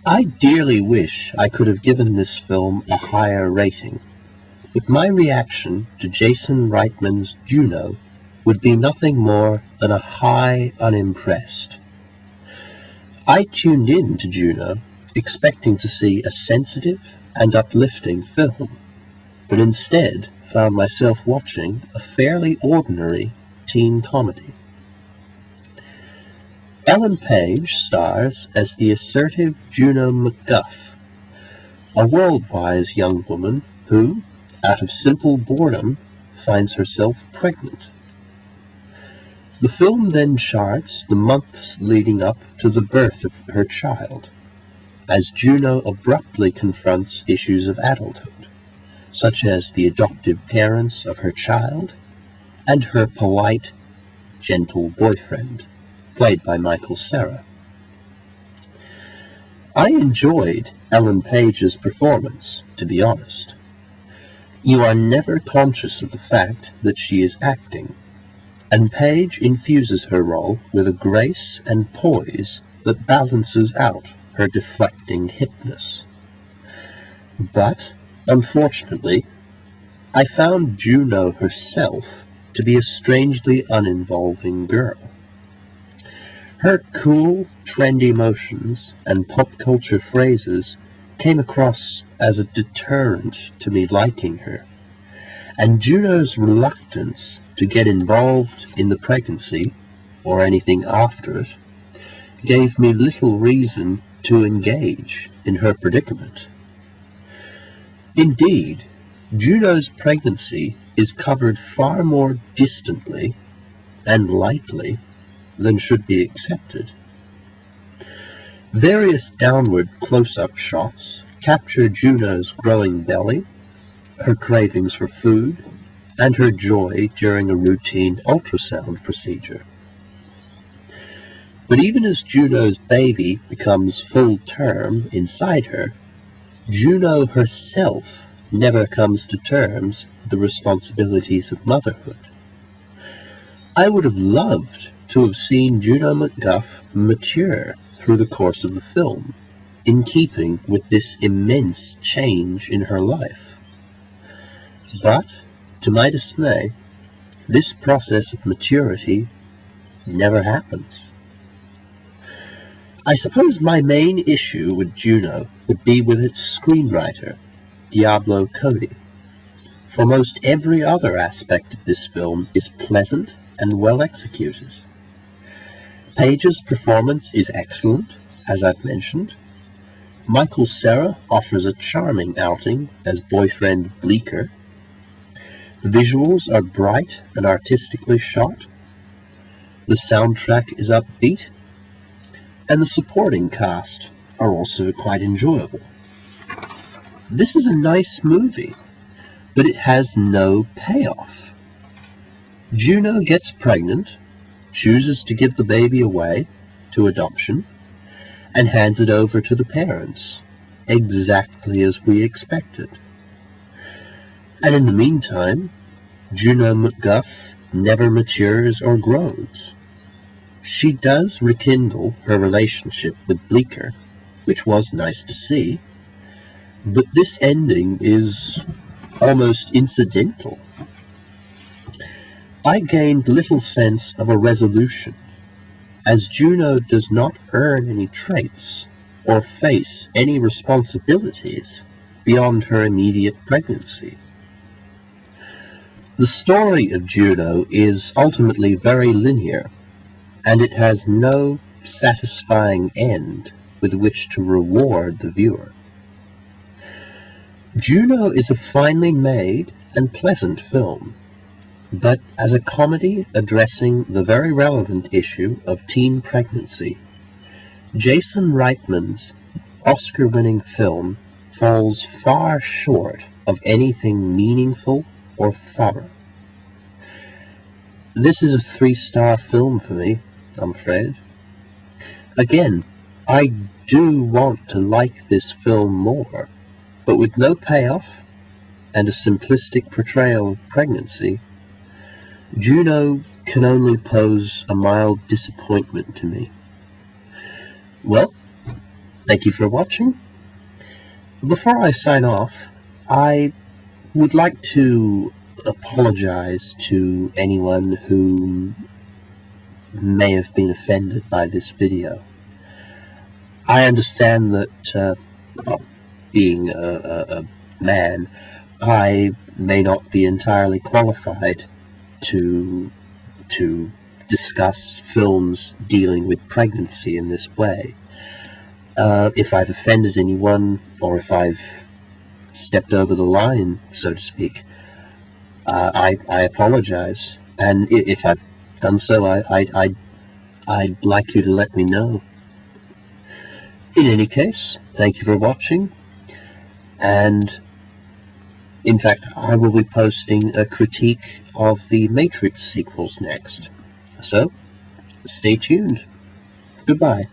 I dearly wish I could have given this film a higher rating, but my reaction to Jason Reitman's Juno would be nothing more than a high unimpressed. I tuned in to Juno expecting to see a sensitive and uplifting film, but instead found myself watching a fairly ordinary teen comedy. Ellen Page stars as the assertive Juno MacGuff, a world-wise young woman who, out of simple boredom, finds herself pregnant. The film then charts the months leading up to the birth of her child, as Juno abruptly confronts issues of adulthood, such as the adoptive parents of her child and her polite, gentle boyfriend, played by Michael Cera. I enjoyed Ellen Page's performance, to be honest. You are never conscious of the fact that she is acting, and Page infuses her role with a grace and poise that balances out her deflecting hipness. But, unfortunately, I found Juno herself to be a strangely uninvolving girl. Her cool, trendy motions and pop culture phrases came across as a deterrent to me liking her, and Juno's reluctance to get involved in the pregnancy, or anything after it, gave me little reason to engage in her predicament. Indeed, Juno's pregnancy is covered far more distantly and lightly than should be accepted. Various downward close-up shots capture Juno's growing belly, her cravings for food, and her joy during a routine ultrasound procedure. But even as Juno's baby becomes full term inside her, Juno herself never comes to terms with the responsibilities of motherhood. I would have loved to have seen Juno MacGuff mature through the course of the film, in keeping with this immense change in her life. But, to my dismay, this process of maturity never happens. I suppose my main issue with Juno would be with its screenwriter, Diablo Cody. For most every other aspect of this film is pleasant and well executed. Page's performance is excellent, as I've mentioned. Michael Cera offers a charming outing as boyfriend Bleecker. The visuals are bright and artistically shot. The soundtrack is upbeat, and the supporting cast are also quite enjoyable. This is a nice movie, but it has no payoff. Juno gets pregnant, chooses to give the baby away to adoption, and hands it over to the parents, exactly as we expected. And in the meantime, Juno MacGuff never matures or grows. She does rekindle her relationship with Bleecker, which was nice to see, but this ending is almost incidental. I gained little sense of a resolution, as Juno does not earn any traits or face any responsibilities beyond her immediate pregnancy. The story of Juno is ultimately very linear, and it has no satisfying end with which to reward the viewer. Juno is a finely made and pleasant film, but as a comedy addressing the very relevant issue of teen pregnancy, Jason Reitman's Oscar-winning film falls far short of anything meaningful or thorough. This is a 3-star film for me, I'm afraid. Again, I do want to like this film more, but with no payoff and a simplistic portrayal of pregnancy, Juno can only pose a mild disappointment to me. Well, Thank you for watching. Before I sign off, I would like to apologize to anyone who may have been offended by this video. I understand that, being a man, I may not be entirely qualified to discuss films dealing with pregnancy in this way. If I've offended anyone, or if I've stepped over the line, so to speak, I apologize. And if I've done so, I'd like you to let me know. In any case, thank you for watching, and in fact, I will be posting a critique of the Matrix sequels next. So, stay tuned. Goodbye.